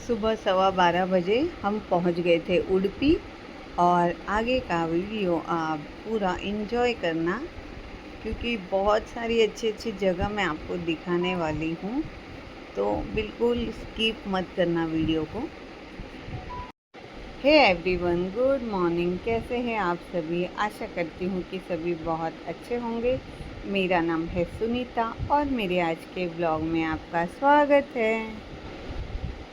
सुबह 12:15 हम पहुंच गए थे उडुपी। और आगे का वीडियो आप पूरा एंजॉय करना, क्योंकि बहुत सारी अच्छी अच्छी जगह मैं आपको दिखाने वाली हूँ। तो बिल्कुल स्किप मत करना वीडियो को। Hey everyone, good morning. कैसे हैं आप सभी? आशा करती हूँ कि सभी बहुत अच्छे होंगे। मेरा नाम है सुनीता और मेरे आज के ब्लॉग में आपका स्वागत है।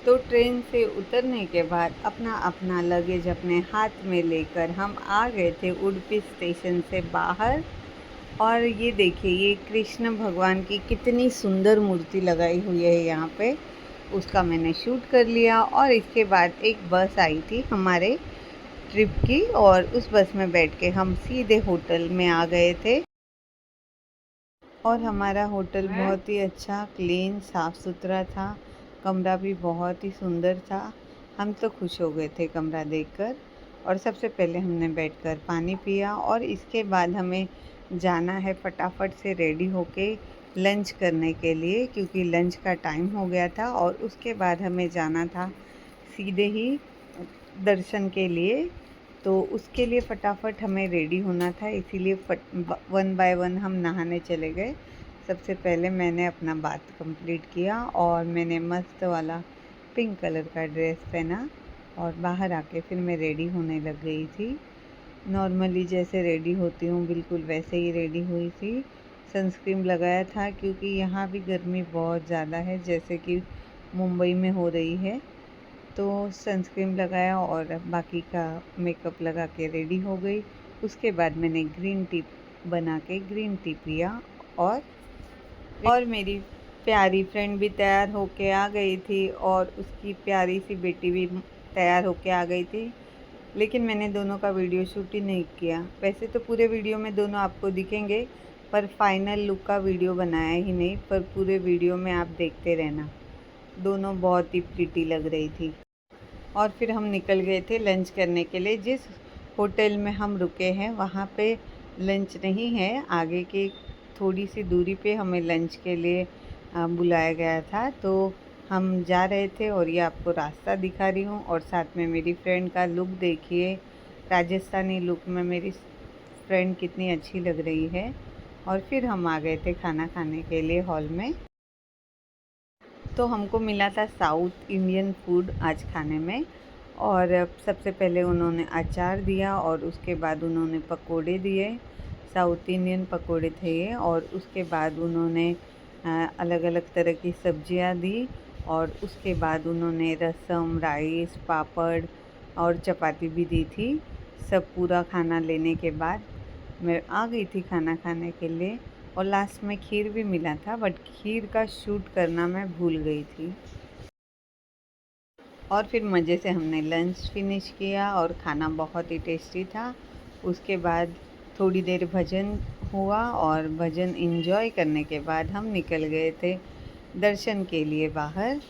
तो ट्रेन से उतरने के बाद अपना अपना लगेज अपने हाथ में लेकर हम आ गए थे उडुपी स्टेशन से बाहर। और ये देखिए, ये कृष्ण भगवान की कितनी सुंदर मूर्ति लगाई हुई है यहाँ पे। उसका मैंने शूट कर लिया। और इसके बाद एक बस आई थी हमारे ट्रिप की, और उस बस में बैठ के हम सीधे होटल में आ गए थे। और हमारा होटल बहुत ही अच्छा, क्लीन, साफ़ सुथरा था। कमरा भी बहुत ही सुंदर था। हम तो खुश हो गए थे कमरा देखकर। और सबसे पहले हमने बैठकर पानी पिया, और इसके बाद हमें जाना है फटाफट से रेडी होके लंच करने के लिए, क्योंकि लंच का टाइम हो गया था। और उसके बाद हमें जाना था सीधे ही दर्शन के लिए। तो उसके लिए फटाफट हमें रेडी होना था, इसीलिए वन बाय वन हम नहाने चले गए। सबसे पहले मैंने अपना बाथ कंप्लीट किया और मैंने मस्त वाला पिंक कलर का ड्रेस पहना, और बाहर आके फिर मैं रेडी होने लग गई थी। नॉर्मली जैसे रेडी होती हूँ बिल्कुल वैसे ही रेडी हुई थी। सनस्क्रीन लगाया था, क्योंकि यहाँ भी गर्मी बहुत ज़्यादा है, जैसे कि मुंबई में हो रही है। तो सनस्क्रीन लगाया और बाकी का मेकअप लगा के रेडी हो गई। उसके बाद मैंने ग्रीन टी बना के ग्रीन टी पिया। और मेरी प्यारी फ्रेंड भी तैयार होके आ गई थी, और उसकी प्यारी सी बेटी भी तैयार होके आ गई थी। लेकिन मैंने दोनों का वीडियो शूट ही नहीं किया। वैसे तो पूरे वीडियो में दोनों आपको दिखेंगे, पर फाइनल लुक का वीडियो बनाया ही नहीं। पर पूरे वीडियो में आप देखते रहना, दोनों बहुत ही प्रीटी लग रही थी। और फिर हम निकल गए थे लंच करने के लिए। जिस होटल में हम रुके हैं वहाँ पे लंच नहीं है, आगे की थोड़ी सी दूरी पे हमें लंच के लिए बुलाया गया था। तो हम जा रहे थे, और ये आपको रास्ता दिखा रही हूँ। और साथ में मेरी फ्रेंड का लुक देखिए, राजस्थानी लुक में मेरी फ्रेंड कितनी अच्छी लग रही है। और फिर हम आ गए थे खाना खाने के लिए हॉल में। तो हमको मिला था साउथ इंडियन फूड आज खाने में। और सबसे पहले उन्होंने अचार दिया, और उसके बाद उन्होंने पकोड़े दिए। साउथ इंडियन पकोड़े थे ये। और उसके बाद उन्होंने अलग अलग तरह की सब्जियां दी। और उसके बाद उन्होंने रसम, राइस, पापड़ और चपाती भी दी थी। सब पूरा खाना लेने के बाद मैं आ गई थी खाना खाने के लिए। और लास्ट में खीर भी मिला था, बट खीर का शूट करना मैं भूल गई थी। और फिर मज़े से हमने लंच फिनिश किया, और खाना बहुत ही टेस्टी था। उसके बाद थोड़ी देर भजन हुआ, और भजन एंजॉय करने के बाद हम निकल गए थे दर्शन के लिए बाहर।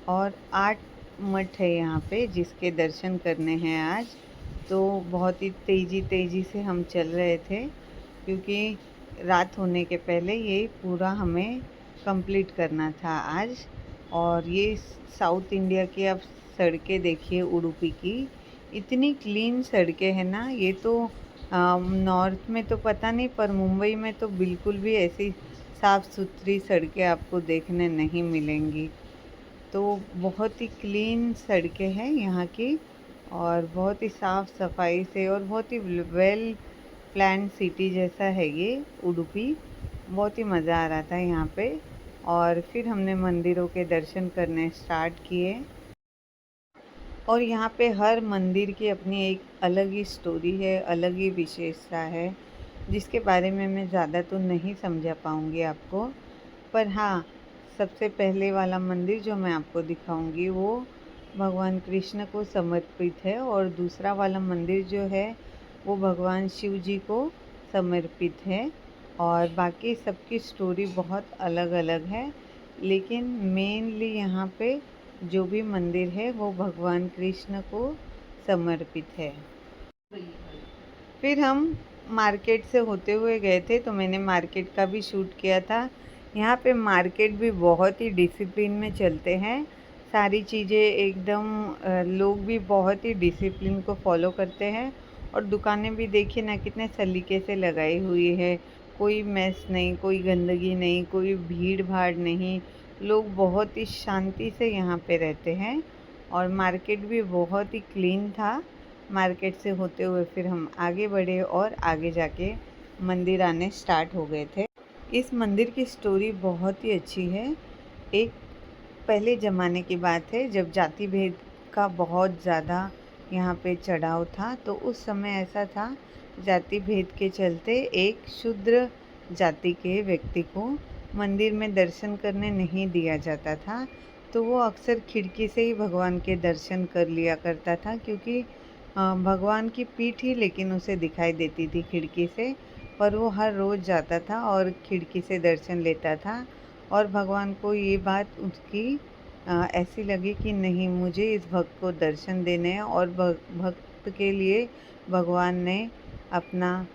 और 8 मठ है यहाँ पे जिसके दर्शन करने हैं आज। तो बहुत ही तेज़ी से हम चल रहे थे, क्योंकि रात होने के पहले ये पूरा हमें कंप्लीट करना था आज। और ये साउथ इंडिया की आप सड़कें देखिए उडुपी की, इतनी क्लीन सड़कें हैं ना। ये तो नॉर्थ में तो पता नहीं, पर मुंबई में तो बिल्कुल भी ऐसी साफ़ सुथरी सड़कें आपको देखने नहीं मिलेंगी। तो बहुत ही क्लीन सड़कें हैं यहाँ की, और बहुत ही साफ़ सफाई से, और बहुत ही वेल प्लान सिटी जैसा है ये उडुपी। बहुत ही मज़ा आ रहा था यहाँ पे। और फिर हमने मंदिरों के दर्शन करने स्टार्ट किए। और यहाँ पे हर मंदिर की अपनी एक अलग ही स्टोरी है, अलग ही विशेषता है, जिसके बारे में मैं ज़्यादा तो नहीं समझा पाऊँगी आपको। पर हाँ, सबसे पहले वाला मंदिर जो मैं आपको दिखाऊंगी वो भगवान कृष्ण को समर्पित है। और दूसरा वाला मंदिर जो है वो भगवान शिव जी को समर्पित है। और बाकी सबकी स्टोरी बहुत अलग अलग है, लेकिन मेनली यहाँ पे जो भी मंदिर है वो भगवान कृष्ण को समर्पित है। फिर हम मार्केट से होते हुए गए थे, तो मैंने मार्केट का भी शूट किया था। यहाँ पे मार्केट भी बहुत ही डिसिप्लिन में चलते हैं। सारी चीज़ें एकदम लोग भी बहुत ही डिसिप्लिन को फॉलो करते हैं और दुकानें भी देखिए ना कितने सलीके से लगाई हुई है। कोई मेस नहीं, कोई गंदगी नहीं, कोई भीड़ भाड़ नहीं। लोग बहुत ही शांति से यहाँ पे रहते हैं और मार्केट भी बहुत ही क्लीन था। मार्केट से होते हुए फिर हम आगे बढ़े और आगे जाके मंदिर आने स्टार्ट हो गए थे। इस मंदिर की स्टोरी बहुत ही अच्छी है। एक पहले ज़माने की बात है जब जाति भेद का बहुत ज़्यादा यहाँ पे चढ़ाव था, तो उस समय ऐसा था, जाति भेद के चलते एक शूद्र जाति के व्यक्ति को मंदिर में दर्शन करने नहीं दिया जाता था। तो वो अक्सर खिड़की से ही भगवान के दर्शन कर लिया करता था, क्योंकि भगवान की पीठ ही लेकिन उसे दिखाई देती थी खिड़की से। पर वो हर रोज़ जाता था और खिड़की से दर्शन लेता था और भगवान को ये बात उसकी ऐसी लगी कि नहीं, मुझे इस भक्त को दर्शन देने हैं। और भक्त के लिए भगवान ने अपना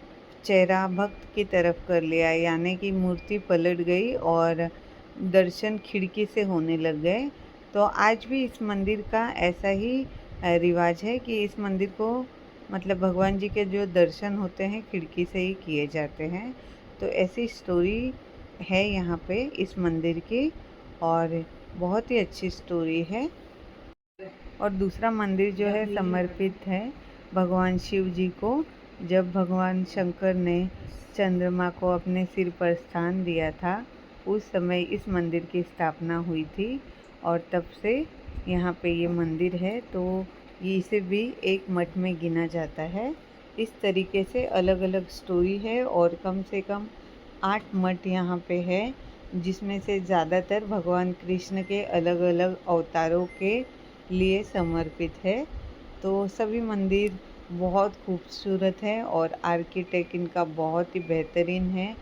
चेहरा भक्त की तरफ कर लिया, यानी कि मूर्ति पलट गई और दर्शन खिड़की से होने लग गए। तो आज भी इस मंदिर का ऐसा ही रिवाज है कि इस मंदिर को मतलब भगवान जी के जो दर्शन होते हैं खिड़की से ही किए जाते हैं। तो ऐसी स्टोरी है यहाँ पे इस मंदिर की और बहुत ही अच्छी स्टोरी है। और दूसरा मंदिर जो है समर्पित है भगवान शिव जी को। जब भगवान शंकर ने चंद्रमा को अपने सिर पर स्थान दिया था, उस समय इस मंदिर की स्थापना हुई थी और तब से यहाँ पे ये मंदिर है। तो ये इसे भी एक मठ में गिना जाता है। इस तरीके से अलग अलग स्टोरी है और कम से कम 8 मठ यहाँ पे है, जिसमें से ज़्यादातर भगवान कृष्ण के अलग अलग अवतारों के लिए समर्पित है। तो सभी मंदिर बहुत खूबसूरत है और आर्किटेक्ट इनका बहुत ही बेहतरीन है।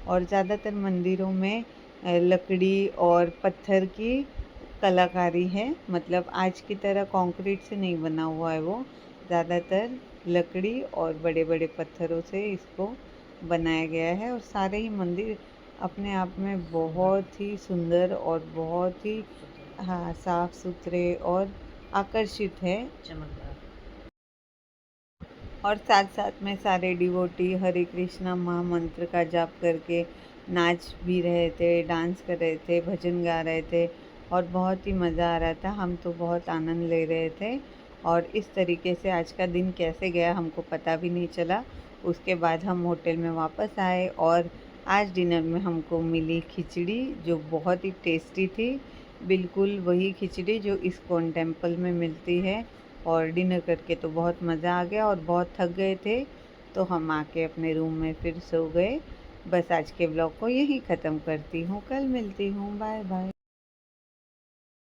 और ज़्यादातर मंदिरों में लकड़ी और पत्थर की कलाकारी है, मतलब आज की तरह कंक्रीट से नहीं बना हुआ है वो। ज़्यादातर लकड़ी और बड़े बड़े पत्थरों से इसको बनाया गया है। और सारे ही मंदिर अपने आप में बहुत ही सुंदर और बहुत ही हाँ साफ सुथरे और आकर्षित है। और साथ साथ में सारे डिवोटी हरे कृष्णा महामंत्र का जाप करके नाच भी रहे थे, डांस कर रहे थे, भजन गा रहे थे और बहुत ही मज़ा आ रहा था। हम तो बहुत आनंद ले रहे थे और इस तरीके से आज का दिन कैसे गया हमको पता भी नहीं चला। उसके बाद हम होटल में वापस आए और आज डिनर में हमको मिली खिचड़ी, जो बहुत ही टेस्टी थी। बिल्कुल वही खिचड़ी जो इस्कॉन टेम्पल में मिलती है। और डिनर करके तो बहुत मज़ा आ गया और बहुत थक गए थे, तो हम आके अपने रूम में फिर सो गए। बस आज के ब्लॉग को यहीं ख़त्म करती हूँ, कल मिलती हूँ, बाय बाय।